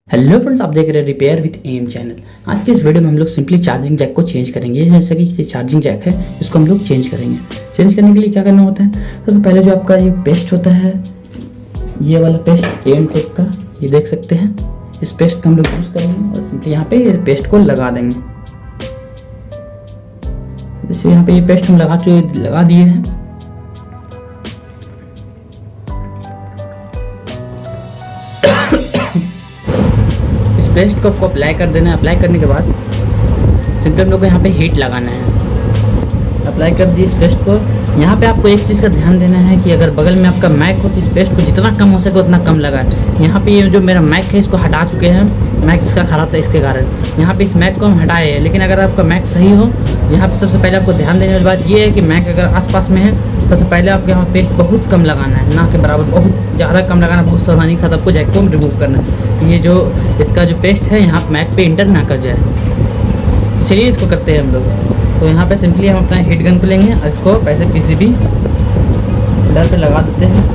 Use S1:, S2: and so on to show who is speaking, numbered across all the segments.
S1: Hello friends, आप देख रहे हैं रिपेयर विद एम चैनल। आज के इस वीडियो में हम लोग सिंपली चार्जिंग जैक को चेंज करेंगे। जैसे कि ये चार्जिंग जैक है, इसको हम लोग चेंज करेंगे। चेंज करने के लिए क्या करना होता है, सबसे पहले जो आपका ये पेस्ट होता है, ये वाला पेस्ट एम टेक का, ये देख सकते हैं। इस पेस्ट का हम लोग यूज़ करेंगे और सिंपली यहाँ पे ये पेस्ट को लगा देंगे। जैसे यहाँ पे ये पेस्ट हम लगा दिए हैं। पेस्ट को आपको अप्लाई कर देना है। अप्लाई करने के बाद सिंपली हम लोग को यहाँ पे हीट लगाना है। अप्लाई कर दी इस पेस्ट को। यहाँ पे आपको एक चीज़ का ध्यान देना है कि अगर बगल में आपका मैक हो तो इस पेस्ट को जितना कम हो सके उतना कम लगाए। यहाँ पे ये जो मेरा मैक है इसको हटा चुके हैं, मैक इसका ख़राब था इसके कारण। यहाँ पे इस मैक को हम हटाए हैं, लेकिन अगर आपका मैक सही हो, यहाँ पे सबसे पहले आपको ध्यान देने वाली बात ये है कि मैक अगर आसपास में है, सबसे पहले आपको यहाँ पेस्ट बहुत कम लगाना है, ना के बराबर, बहुत ज़्यादा कम लगाना। बहुत सावधानी के साथ आपको जैक को रिमूव करना है। ये जो इसका जो पेस्ट है यहाँ मैक पे इंटर ना कर जाए। तो चलिए इसको करते हैं हम लोग। तो यहाँ पे सिंपली हम अपना हीट गन को लेंगे और इसको पैसे पीसीबी इधर पे लगा देते हैं।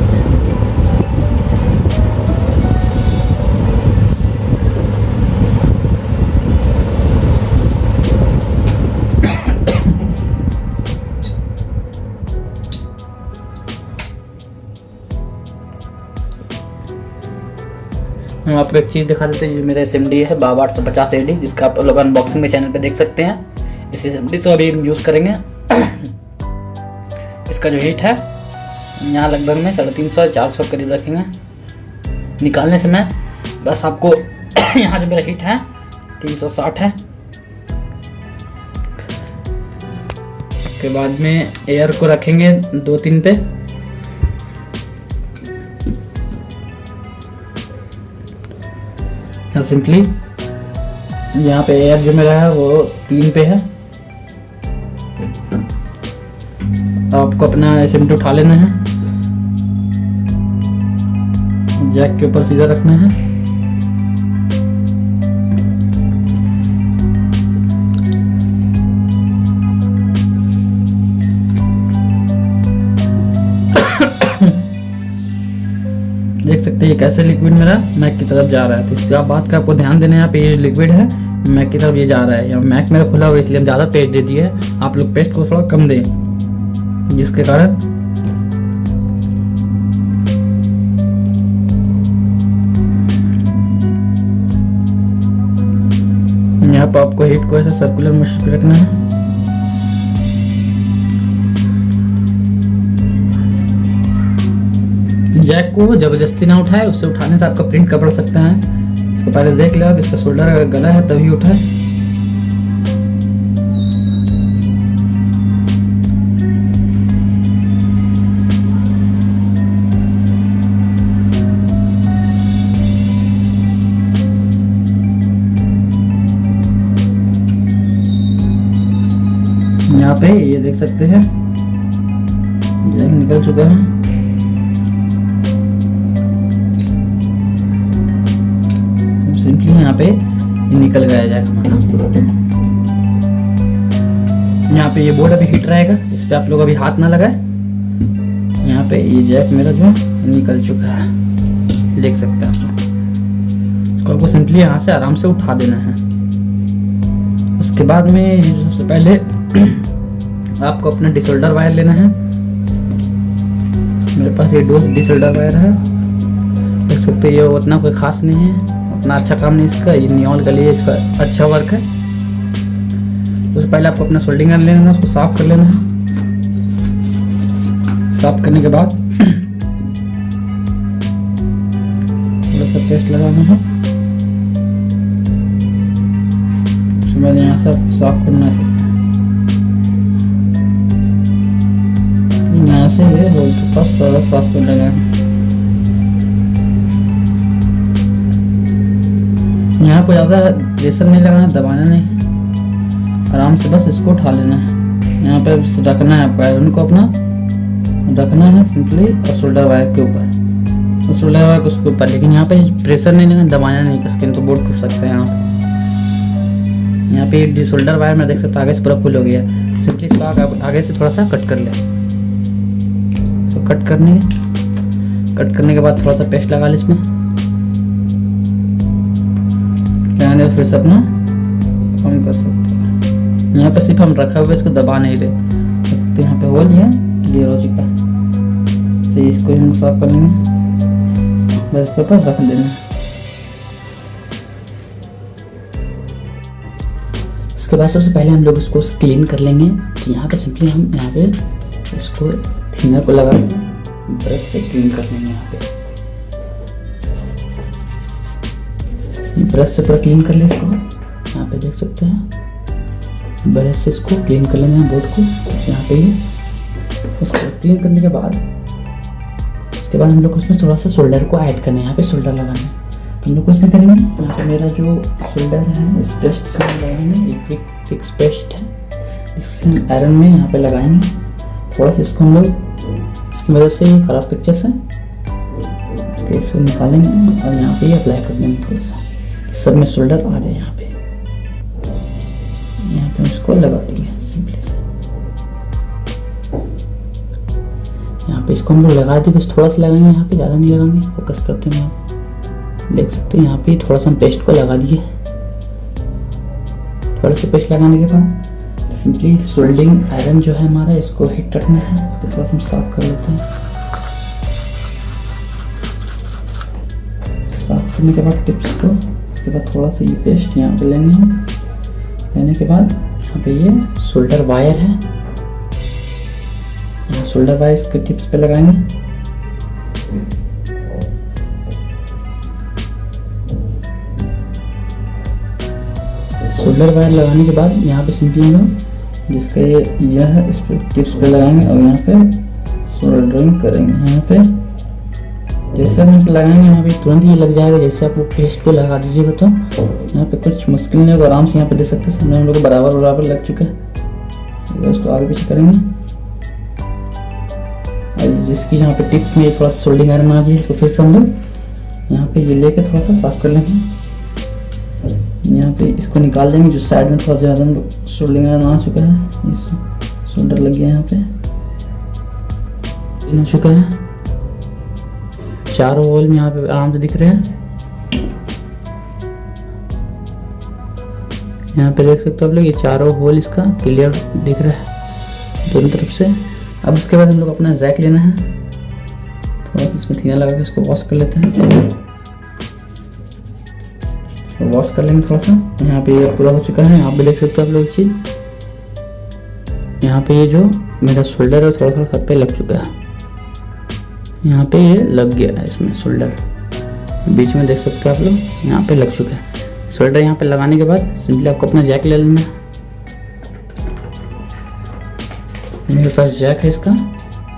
S1: हम आपको एक चीज़ दिखा देते हैं। ये मेरा SMD है बाबा 850 AD, जिसका आप लोग अनबॉक्सिंग में चैनल पे देख सकते हैं। इस SMD से अभी हम यूज़ करेंगे। इसका जो हीट है यहाँ लगभग में 350-400 करीब रखेंगे। निकालने समय बस आपको यहाँ जो मेरा हीट है 360 है। उसके बाद में एयर को रखेंगे 2-3 पे। सिंपली यहाँ पे एयर जो मेरा है वो 3 पे है। आपको अपना SMD उठा लेना है, जैक के ऊपर सीधा रखना है। देख सकते हैं कैसे लिक्विड मेरा मैक की तरफ जा रहा है। तो इस बात का आपको ध्यान देना है। यहाँ पे ये लिक्विड है, मैक की तरफ ये जा रहा है। यहाँ मैक मेरा खुला हुआ है, इसलिए हम ज़्यादा पेस्ट दे दिए है। आप लोग पेस्ट को थोड़ा कम दें, जिसके कारण यहाँ पर आपको हीट को ऐसे सर्कुलर मोशन पे रखना है। जैक को जबरदस्ती ना उठाए, उससे उठाने से आपका प्रिंट कपड़ सकता है। इसको पहले देख लो आप, इसका शोल्डर अगर गला है तभी उठाए। यहाँ पे ये देख सकते हैं जैक निकल चुका है। सिंपली यहाँ पे ये निकल गया जैक हमारा। यहाँ पे ये बोर्ड अभी हीट रहेगा, इस पे आप लोग अभी हाथ ना लगाए। यहाँ पे ये जैक मेरा जो निकल चुका है, देख सकते हैं आप। इसको आपको सिंपली यहाँ से आराम से उठा देना है। उसके बाद में ये जो सबसे पहले आपको अपना डिसोल्डर वायर लेना है। मेरे पास ये डिसोल्डर वायर है, देख सकते हैं। ये उतना कोई खास नहीं है, उतना अच्छा काम नहीं इसका। ये नियॉन के लिए इसका अच्छा वर्क है। तो उससे पहले आपको अपना सोल्डिंग कर लेना है, उसको साफ कर लेना है। साफ करने के बाद थोड़ा सा पेस्ट लगाना है। उसके बाद यहाँ से साफ करना है, यहाँ से होल के पास सारा साफ कर लगाना। यहाँ को ज़्यादा प्रेशर नहीं लगाना, दबाना नहीं, आराम से बस इसको उठा लेना है। यहाँ पे रखना है आपको, आयरन को अपना रखना है सिंपली, और शोल्डर वायर के ऊपर, शोल्डर वायर को उसके ऊपर। लेकिन यहाँ पे प्रेशर नहीं लगाना, दबाना नहीं, कसके तो बोर्ड टूट सकता है। यहाँ पे शोल्डर वायर में देख सकते आगे से पूरा फुल हो गया। सिंपली इसको आगे से थोड़ा सा कट कर ले। तो कट करने के बाद थोड़ा सा पेस्ट लगा ले इसमें। फिर से अपना काम कर सकते हैं। यहाँ पे सिर्फ हम रखा हुआ इसको दबा नहीं रहे, तो यहाँ पे होल ये क्लियर हो चुका है। सही, इसको हम साफ कर लेंगे, बस इसके ऊपर रख देना। उसके बाद सबसे पहले हम लोग इसको क्लीन कर लेंगे। तो यहाँ पे सिंपली हम यहाँ पे इसको थिनर को लगा के ब्रश से क्लीन कर लेंगे। यहाँ पे ब्रश से पूरा क्लीन कर ले इसको। यहाँ पे देख सकते हैं ब्रश से इसको क्लीन कर लेंगे बोर्ड को। यहाँ पे उसको क्लीन करने के बाद उसके बाद हम लोग उसमें थोड़ा सा शोल्डर को ऐड करना है। यहाँ पे शोल्डर लगाना है, तो हम लोग कुछ नहीं करेंगे। यहाँ पे मेरा जो शोल्डर है इस पेस्ट से लगाएंगे, एक क्विक फिक्स पेस्ट है, इससे हम आयरन में यहाँ पे लगाएंगे। थोड़ा सा इसको हम लोग इसकी वजह से ये खराब पिक्चर्स है, इसको निकालेंगे और यहाँ पे अप्लाई कर देंगे थोड़ा सा, सब में शोल्डर आ जाए। यहाँ पे इसको लगा देंगे सिंपली से। यहाँ पे इसको हम लोग लगा दी, बस थोड़ा सा लगाएंगे, यहाँ पे ज़्यादा नहीं लगाएंगे, फोकस करते हैं। आप देख सकते हैं यहाँ पे थोड़ा सा हम पेस्ट को लगा दिए। थोड़ा सा पेस्ट लगाने के बाद सिंपली सोल्डिंग आयरन जो है हमारा, इसको हिट रखना है। इसको थोड़ा सा हम साफ कर लेते हैं। साफ करने के बाद टिप्स को, उसके बाद थोड़ा सा ये पेस्ट यहाँ पे लेंगे हम। लेने के बाद यहाँ पे ये शोल्डर वायर है, यहाँ शोल्डर वायर इसके टिप्स पे लगाएंगे। शोल्डर वायर लगाने के बाद यहाँ पे सिंपली हम लोग जिसका यह है इस पे टिप्स पे लगाएंगे और यहाँ पे सोल्डरिंग करेंगे। यहाँ पे जैसे हम लगाएंगे यहाँ पे तुरंत ये लग जाएगा। जैसे आप वो पेस्ट को लगा दीजिएगा तो यहाँ पे कुछ मुश्किल नहीं होगा, आराम से यहाँ पे देख सकते हैं सामने हम लोग बराबर बराबर लग चुका है। इसको आगे पीछे करेंगे और जिसकी यहाँ पे टिप में थोड़ा सा सोल्डिंग आयरन आ गया, इसको फिर से हम लोग यहाँ पे ये लेके थोड़ा सा साफ कर लेंगे। यहाँ पे इसको निकाल देंगे, जो साइड में थोड़ा ज़्यादा हम लोग सोल्डिंग आयरन आ चुका है, इस शोल्डर लग गया यहाँ पे हो चुका है। चारों होल में यहाँ पे आराम से दिख रहे हैं। यहाँ पे देख सकते हो आप लोग, ये चारों होल इसका क्लियर दिख रहा है दोनों तरफ से। अब उसके बाद हम लोग अपना जैक लेना है, थोड़ा इसमें थिनर लगा के इसको वॉश कर लेते हैं। वॉश कर लेंगे थोड़ा सा। यहाँ पे ये पूरा हो चुका है। यहाँ पे देख सकते हो आप लोग एक चीज, यहाँ पे ये जो मेरा शोल्डर है थोड़ा थोड़ा सब पे लग चुका है। यहाँ पे ये लग गया है, इसमें शोल्डर बीच में देख सकते हो आप लोग, यहाँ पे लग चुका है शोल्डर। यहाँ पे लगाने के बाद सिंपली आपको अपना जैक ले लेना है। मेरे पास जैक है इसका,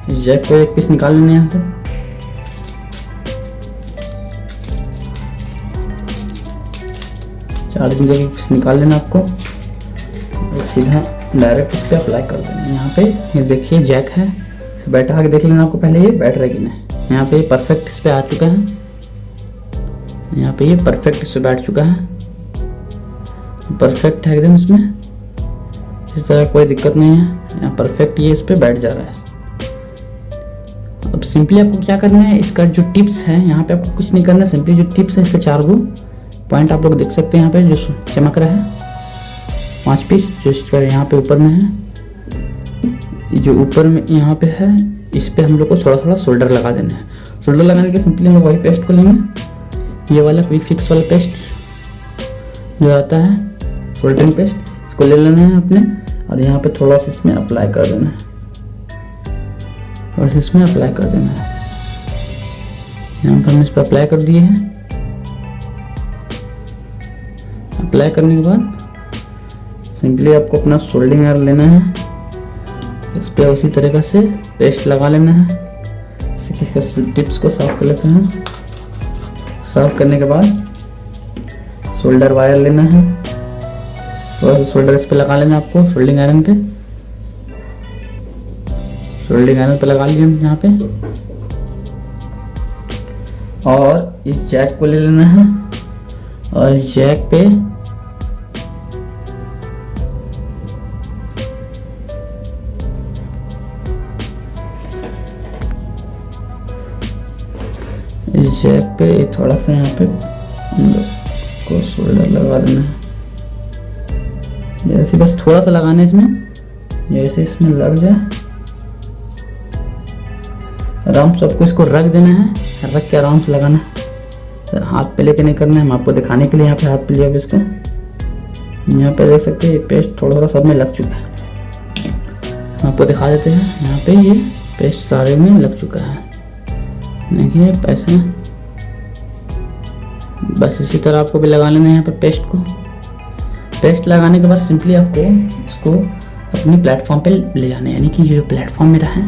S1: इस जैक को एक पीस निकाल लेना है यहाँ से। चार्जिंग जैक एक पीस निकाल लेना आपको और सीधा डायरेक्ट इस पर अप्लाई कर देना। यहाँ पे ये देखिए जैक है, इसे बैठा आके देख लेना आपको पहले ये बैठ रहा है कि नहीं। यहाँ पे परफेक्ट इस पे आ चुका है, यहाँ पे ये परफेक्ट इस पे बैठ चुका है, परफेक्ट है एकदम। इसमें इस तरह कोई दिक्कत नहीं है, यहाँ परफेक्ट ये इस पे बैठ जा रहा है। अब सिंपली आपको क्या करना है, इसका जो टिप्स है यहाँ पे आपको कुछ नहीं करना है। सिंपली जो टिप्स है इसके 4 गो पॉइंट आप लोग देख सकते हैं यहाँ पे जो चमक रहा है, 5 पीस जो इसका यहाँ पे ऊपर में है, जो ऊपर में यहाँ पे है, इस पे हम लोग को थोड़ा थोड़ा शोल्डर लगा देना है। शोल्डर लगाने के सिंपली हम लोग वही पेस्ट को लेंगे, ये वाला क्विक फिक्स वाला पेस्ट जो आता है शोल्डरिंग पेस्ट, इसको ले लेना है अपने और यहाँ पे थोड़ा सा इसमें अप्लाई कर देना है और इसमें अप्लाई कर देना है। यहाँ पर हम इस पर अप्लाई कर दिए हैं। अप्लाई करने के बाद सिंपली आपको अपना सोल्डिंग आयरन लेना है, इस पर उसी तरीके से पेस्ट लगा लेना है। इसके टिप्स को साफ कर लेते हैं। साफ करने के बाद शोल्डर वायर लेना है, थोड़ा सा शोल्डर इस पे लगा लेना आपको सोल्डिंग आयरन पे। सोल्डिंग आयरन पे लगा लिया हम यहाँ पे और इस जैक को ले लेना है और इस जैक पे थोड़ा सा यहाँ पे को शोल्डर लगा देना है। जैसे बस थोड़ा सा लगाना है इसमें, जैसे इसमें लग जाए आराम से आपको इसको रख देना है, रख के आराम से लगाना है। हाथ पे लेके नहीं करना है, हम आपको दिखाने के लिए यहाँ पे हाथ पे लिया इसको। यहाँ पे देख सकते हैं ये पेस्ट थोड़ा थोड़ा सब में लग चुका है। हम आपको दिखा देते हैं, यहाँ पे ये पेस्ट सारे में लग चुका है। देखिए पैसे बस इसी तरह आपको भी लगा लेना है यहाँ पर पेस्ट को। पेस्ट लगाने के बाद सिंपली आपको इसको अपनी प्लेटफॉर्म पे ले जाना है, यानी कि ये जो प्लेटफॉर्म मेरा है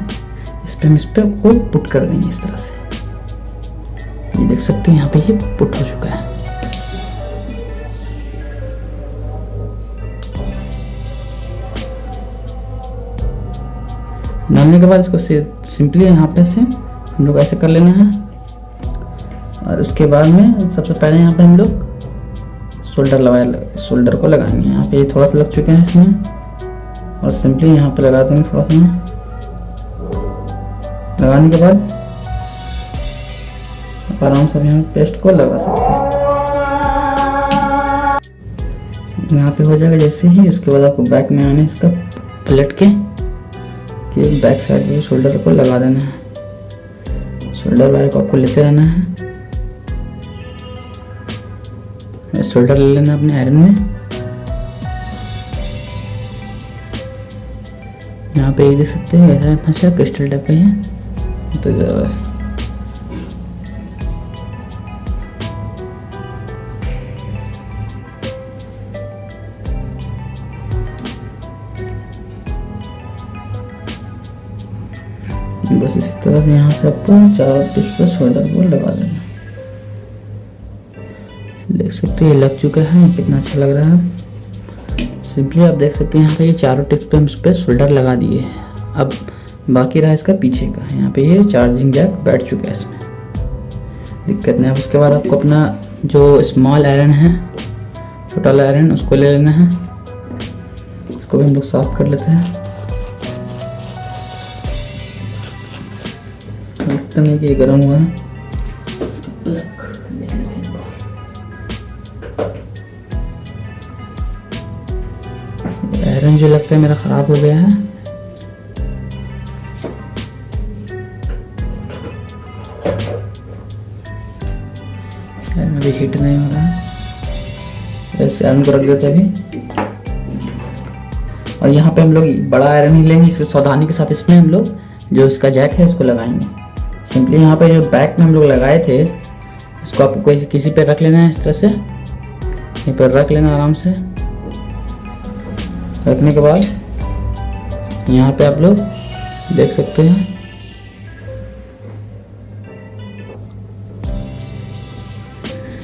S1: इस पे हम इस पे को पुट कर देंगे इस तरह से। ये देख सकते हैं यहाँ पे ये पुट हो चुका है। डालने के बाद इसको सिंपली यहाँ पे से हम लोग ऐसे कर लेना है। और उसके बाद में सबसे पहले यहाँ पे हम लोग शोल्डर को लगाएंगे। यहाँ पे ये थोड़ा सा लग चुका है इसमें, और सिंपली यहाँ पे लगा देंगे थोड़ा सा। लगाने के बाद आप आराम से यहाँ पेस्ट को लगा सकते हैं। यहाँ पे हो जाएगा जैसे ही, उसके बाद आपको बैक में आने इसका पलट के बैक साइड में शोल्डर को लगा देना है। शोल्डर वाले को आपको लेते रहना है। शोल्डर ले लेना अपने आयरन में। यहाँ पे ये देख सकते हैं ऐसा इतना अच्छा क्रिस्टल टाइप का है तो ज़्यादा है। बस इसी तरह से यहाँ से आपको चारों टिप्स पर शोल्डर को लगा देना। देख सकते हैं ये लग चुका है, कितना अच्छा लग रहा है। सिंपली आप देख सकते हैं यहाँ पे ये चारों टिप्स पे हम इस पर शोल्डर लगा दिए हैं। अब बाकी रहा इसका पीछे का। यहाँ पे ये चार्जिंग जैक बैठ चुका है इसमें, दिक्कत नहीं है। उसके बाद आपको अपना जो स्मॉल आयरन है, छोटा वाला आयरन, उसको ले लेना है। इसको भी हम लोग साफ कर लेते हैं। लगता नहीं कि ये गर्म हुआ है। आयरन जो लगता है मेरा ख़राब हो गया है। आयरन अभी हीट नहीं हो रहा है, ऐसे आयरन को रख देते हैं अभी। और यहाँ पे हम लोग बड़ा आयरन ही लेंगे, इसको सावधानी के साथ इसमें हम लोग जो इसका जैक है इसको लगाएंगे। सिंपली यहाँ पे जो बैक में हम लोग लगाए थे इसको आपको किसी पे रख लेना है। इस तरह से यहीं पर रख लेना आराम से। रखने के बाद यहाँ पे आप लोग देख सकते हैं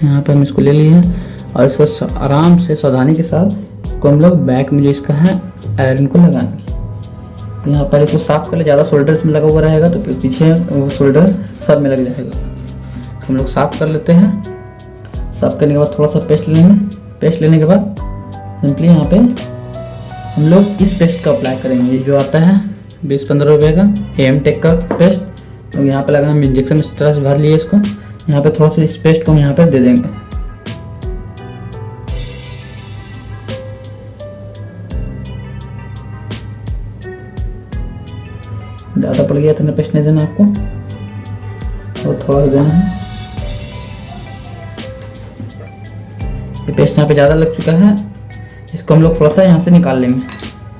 S1: यहाँ पे हम इसको ले लिए हैं। और इसको आराम से सावधानी के साथ इसको हम लोग बैक में जो इसका है आयरन को लगाएंगे। यहाँ पर इसको साफ कर ले, ज़्यादा शोल्डर इसमें लगा हुआ रहेगा तो फिर पीछे वो शोल्डर सब में लग जाएगा। हम लोग साफ कर लेते हैं। साफ करने के बाद थोड़ा सा पेस्ट लेंगे। पेस्ट लेने के बाद सिंपली यहाँ पे हम लोग इस पेस्ट का अप्लाई करेंगे। ये जो आता है 20-15 रुपये का एम टेक का पेस्ट, तो यहाँ पे लगाना। हम इंजेक्शन इस तरह से भर लिए इसको। यहाँ पे थोड़ा सा इस पेस्ट को यहाँ पे दे देंगे। ज़्यादा पड़ गया तो पेस्ट नहीं देना आपको, और थोड़ा सा देना है। ये पेस्ट यहाँ पे ज़्यादा लग चुका है, इसको हम लोग थोड़ा सा यहाँ से निकाल लेंगे।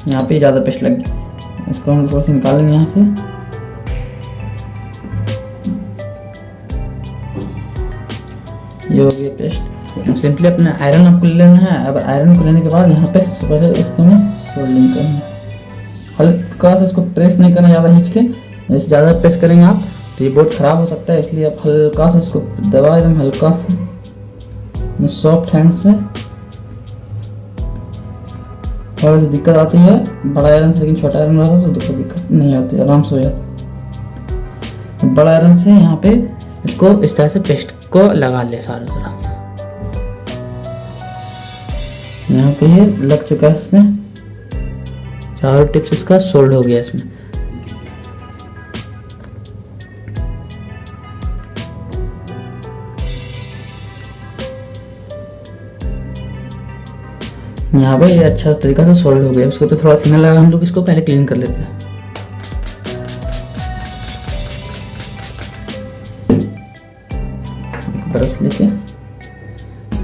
S1: यहाँ पे ज़्यादा पेस्ट लग गया, इसको हम थोड़ा सा निकाल लेंगे यहाँ से। ये हो गया पेस्ट। सिंपली अपना आयरन आपको ले लेना है। अब आयरन को लेने के बाद यहाँ पे सबसे पहले इसको में फोल्डिंग करना है। हल्का सा इसको प्रेस नहीं करना ज़्यादा खींच के, जैसे ज़्यादा प्रेस करेंगे आप तो ये बोर्ड ख़राब हो सकता है। इसलिए आप हल्का सा इसको दबा, एकदम हल्का सा सॉफ्ट हैंड से। थोड़ी सी दिक्कत आती है बड़ा आयरन से, लेकिन छोटा आयरन रहता है तो दिक्कत नहीं आती, आराम से हो जाता। बड़ा आयरन से यहाँ पे इसको इस तरह से पेस्ट को लगा ले सारी तरह। यहाँ पे ये लग चुका है, इसमें चारों टिप्स इसका सोल्ड हो गया इसमें। यहाँ पे ये अच्छा तरीका से सोल्ड हो गया। उसको तो थोड़ा थिनर लगा, हम लोग इसको पहले क्लीन कर लेते हैं। ब्रश लेके,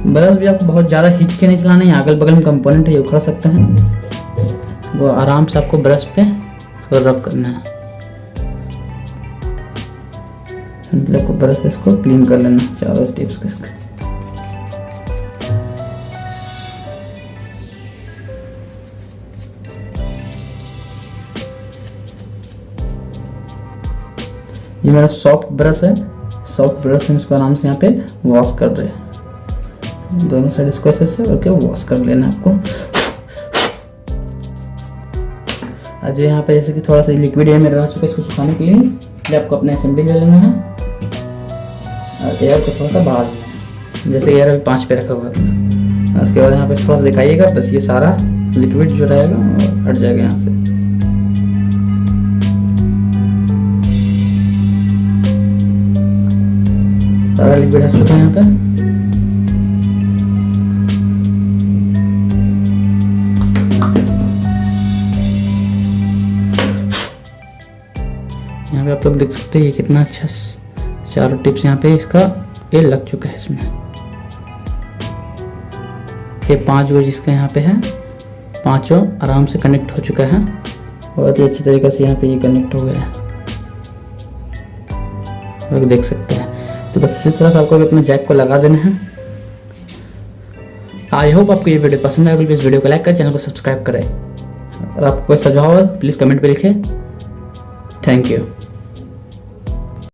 S1: ब्रश भी आपको बहुत ज़्यादा खींच के नहीं चलाना है। अगल बगल में कंपोनेंट है, ये उखड़ सकते हैं, वो आराम से आपको ब्रश पे रब करना है। आपको ब्रश से इसको क्लीन कर लेना चारों टिप्स के इसके। ये मेरा सॉफ्ट ब्रश है, सॉफ्ट ब्रश में इसको आराम से यहाँ पे वॉश कर रहे हैं। दोनों साइड इसको ऐसे से करके वॉश कर लेना है आपको। आज यहाँ पे जैसे कि थोड़ा सा लिक्विड है मेरा रह चुका है, इसको सुखाने के लिए आपको अपने असेंबली ले लेना है और एयर को थोड़ा सा बढ़ा देना है। जैसे एयर अभी 5 पे रखा हुआ है, उसके बाद यहाँ पे थोड़ा सा दिखाइएगा, बस ये सारा लिक्विड जो रहेगा वो हट जाएगा यहाँ से। सारा लिक्विड हट चुका है यहाँ पे। यहाँ पे आप लोग देख सकते हैं ये कितना अच्छा चारों टिप्स यहाँ पे इसका ये लग चुका है। इसमें ये 5 गो जिसका यहाँ पे है, 5 आराम से कनेक्ट हो चुका है। बहुत ही अच्छी तरीके से यहाँ पे ये कनेक्ट हो गया है, आप देख सकते हैं। तो बस इसी तरह से आपको भी अपने जैक को लगा देना है। आई होप आपको ये वीडियो पसंद आएगा। प्लीज़ वीडियो को लाइक करें, चैनल को सब्सक्राइब करें और आपको कोई सुझाव हो प्लीज़ कमेंट पे लिखें। Thank you.